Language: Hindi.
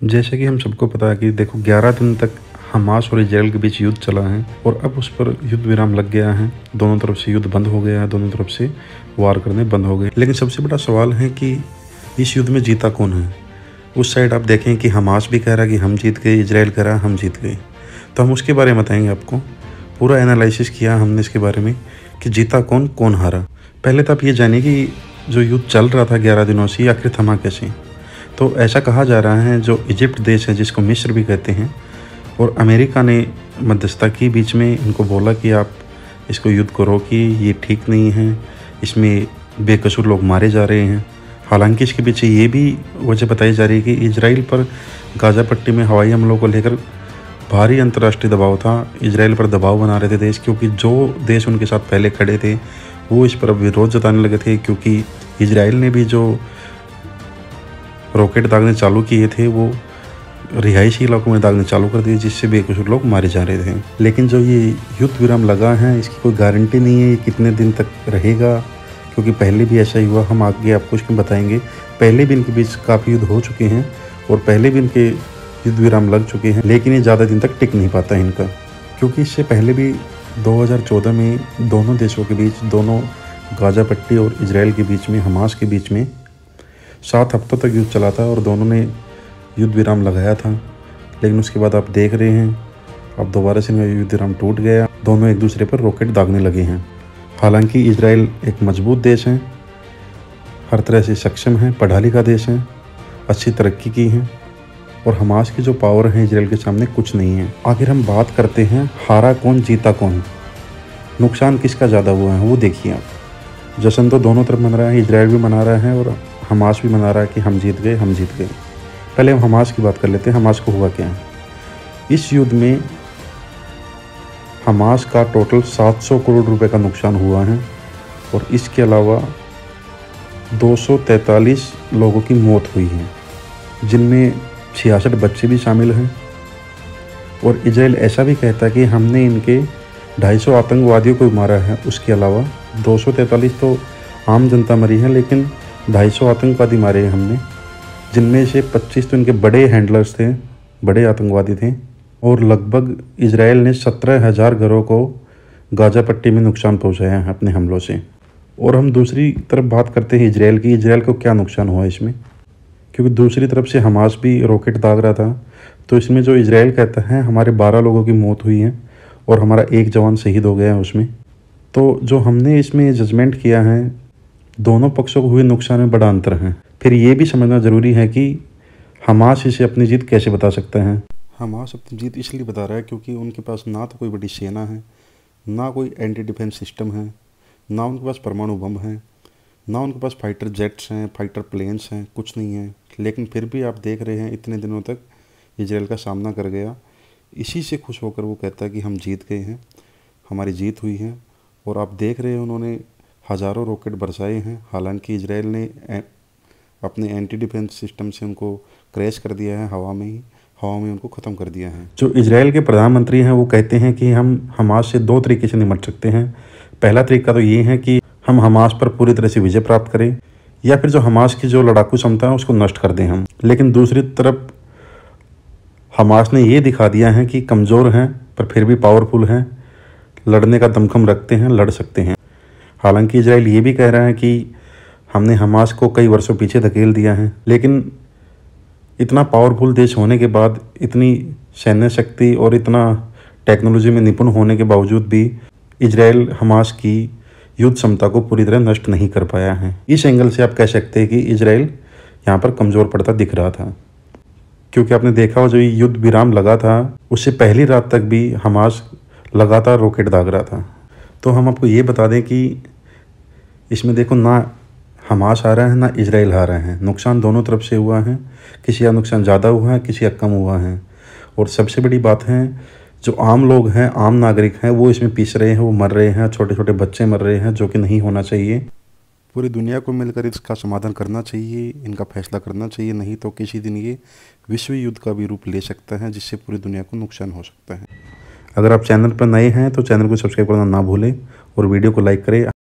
जैसे कि हम सबको पता है कि देखो 11 दिन तक हमास और इजराइल के बीच युद्ध चला है और अब उस पर युद्ध विराम लग गया है। दोनों तरफ से युद्ध बंद हो गया है, दोनों तरफ से वार करने बंद हो गए। लेकिन सबसे बड़ा सवाल है कि इस युद्ध में जीता कौन है। उस साइड आप देखें कि हमास भी कह रहा है कि हम जीत गए, इजराइल कह रहा है हम जीत गए। तो हम उसके बारे में बताएंगे आपको। पूरा एनालिसिस किया हमने इसके बारे में कि जीता कौन, कौन हारा। पहले तो आप ये जानिए कि जो युद्ध चल रहा था 11 दिनों से, ये आखिर थमा कैसे। तो ऐसा कहा जा रहा है जो इजिप्ट देश है, जिसको मिस्र भी कहते हैं, और अमेरिका ने मध्यस्थता की बीच में, इनको बोला कि आप इसको युद्ध को रोकिए, ये ठीक नहीं है, इसमें बेकसूर लोग मारे जा रहे हैं। हालांकि इसके पीछे ये भी वजह बताई जा रही है कि इजराइल पर गाज़ा पट्टी में हवाई हमलों को लेकर भारी अंतर्राष्ट्रीय दबाव था। इजराइल पर दबाव बना रहे थे देश, क्योंकि जो देश उनके साथ पहले खड़े थे वो इस पर विरोध जताने लगे थे, क्योंकि इजराइल ने भी जो रॉकेट दागने चालू किए थे वो रिहायशी इलाकों में दागने चालू कर दिए, जिससे बेकसूर लोग मारे जा रहे थे। लेकिन जो ये युद्ध विराम लगा है, इसकी कोई गारंटी नहीं है ये कितने दिन तक रहेगा, क्योंकि पहले भी ऐसा ही हुआ। हम आगे आपको इसमें बताएंगे। पहले भी इनके बीच काफ़ी युद्ध हो चुके हैं और पहले भी इनके युद्ध विराम लग चुके हैं, लेकिन ये ज़्यादा दिन तक टिक नहीं पाता है इनका, क्योंकि इससे पहले भी 2014 में दोनों देशों के बीच, दोनों गाज़ा पट्टी और इजराइल के बीच में, हमास के बीच में 7 हफ्तों तक युद्ध चला था और दोनों ने युद्ध विराम लगाया था। लेकिन उसके बाद आप देख रहे हैं अब दोबारा से युद्ध विराम टूट गया। दोनों एक दूसरे पर रॉकेट दागने लगे हैं। हालांकि इजराइल एक मजबूत देश है, हर तरह से सक्षम है, पढ़ा लिखा देश है, अच्छी तरक्की की है, और हमास की जो पावर है इजराइल के सामने कुछ नहीं है। आखिर हम बात करते हैं हारा कौन, जीता कौन, नुकसान किसका ज़्यादा हुआ है, वो देखिए आप। जश्न तो दोनों तरफ मना रहा है, इजराइल भी मना रहा है और हमास भी मना रहा है कि हम जीत गए, हम जीत गए। पहले हम हमास की बात कर लेते हैं। हमास को हुआ क्या है इस युद्ध में। हमास का टोटल 700 करोड़ रुपए का नुकसान हुआ है और इसके अलावा 243 लोगों की मौत हुई है, जिनमें 66 बच्चे भी शामिल हैं। और इजराइल ऐसा भी कहता है कि हमने इनके 250 आतंकवादियों को मारा है। उसके अलावा 243 तो आम जनता मरी है, लेकिन 250 आतंकवादी मारे हैं हमने, जिनमें से 25 तो इनके बड़े हैंडलर्स थे, बड़े आतंकवादी थे। और लगभग इजराइल ने 17,000 घरों को गाज़ा पट्टी में नुकसान पहुंचाया है अपने हमलों से। और हम दूसरी तरफ बात करते हैं इजराइल की। इजराइल को क्या नुकसान हुआ इसमें, क्योंकि दूसरी तरफ से हमास भी रॉकेट दाग रहा था। तो इसमें जो इजराइल कहता है हमारे 12 लोगों की मौत हुई है और हमारा एक जवान शहीद हो गया है उसमें। तो जो हमने इसमें जजमेंट किया है, दोनों पक्षों को हुए नुकसान में बड़ा अंतर है। फिर ये भी समझना ज़रूरी है कि हमास इसे अपनी जीत कैसे बता सकता है। हमास अपनी जीत इसलिए बता रहा है क्योंकि उनके पास ना तो कोई बड़ी सेना है, ना कोई एंटी डिफेंस सिस्टम है, ना उनके पास परमाणु बम है, ना उनके पास फाइटर जेट्स हैं, फाइटर प्लेन्स हैं, कुछ नहीं है। लेकिन फिर भी आप देख रहे हैं इतने दिनों तक इजराइल का सामना कर गया। इसी से खुश होकर वो कहता है कि हम जीत गए हैं, हमारी जीत हुई है। और आप देख रहे हैं उन्होंने हज़ारों रॉकेट बरसाए हैं। हालांकि इजराइल ने अपने एंटी डिफेंस सिस्टम से उनको क्रैश कर दिया है, हवा में उनको ख़त्म कर दिया है। जो इजराइल के प्रधानमंत्री हैं वो कहते हैं कि हम हमास से 2 तरीके से निपट सकते हैं। पहला तरीका तो ये है कि हम हमास पर पूरी तरह से विजय प्राप्त करें, या फिर जो हमास की जो लड़ाकू क्षमता है उसको नष्ट कर दें हम। लेकिन दूसरी तरफ हमास ने ये दिखा दिया है कि कमज़ोर हैं पर फिर भी पावरफुल हैं, लड़ने का दमखम रखते हैं, लड़ सकते हैं। हालांकि इजराइल ये भी कह रहा है कि हमने हमास को कई वर्षों पीछे धकेल दिया है। लेकिन इतना पावरफुल देश होने के बाद, इतनी सैन्य शक्ति और इतना टेक्नोलॉजी में निपुण होने के बावजूद भी इजराइल हमास की युद्ध क्षमता को पूरी तरह नष्ट नहीं कर पाया है। इस एंगल से आप कह सकते हैं कि इजराइल यहाँ पर कमज़ोर पड़ता दिख रहा था, क्योंकि आपने देखा हो जो युद्ध विराम लगा था उससे पहली रात तक भी हमास लगातार रॉकेट दाग रहा था। तो हम आपको ये बता दें कि इसमें देखो, ना हमास हारा है ना इजराइल हारा है, नुकसान दोनों तरफ से हुआ है। किसी का नुकसान ज़्यादा हुआ है, किसी का कम हुआ है। और सबसे बड़ी बात है, जो आम लोग हैं, आम नागरिक हैं, वो इसमें पीस रहे हैं, वो मर रहे हैं, छोटे छोटे बच्चे मर रहे हैं, जो कि नहीं होना चाहिए। पूरी दुनिया को मिलकर इसका समाधान करना चाहिए, इनका फैसला करना चाहिए, नहीं तो किसी दिन ये विश्व युद्ध का भी रूप ले सकता है, जिससे पूरी दुनिया को नुकसान हो सकता है। अगर आप चैनल पर नए हैं तो चैनल को सब्सक्राइब करना ना भूलें और वीडियो को लाइक करें।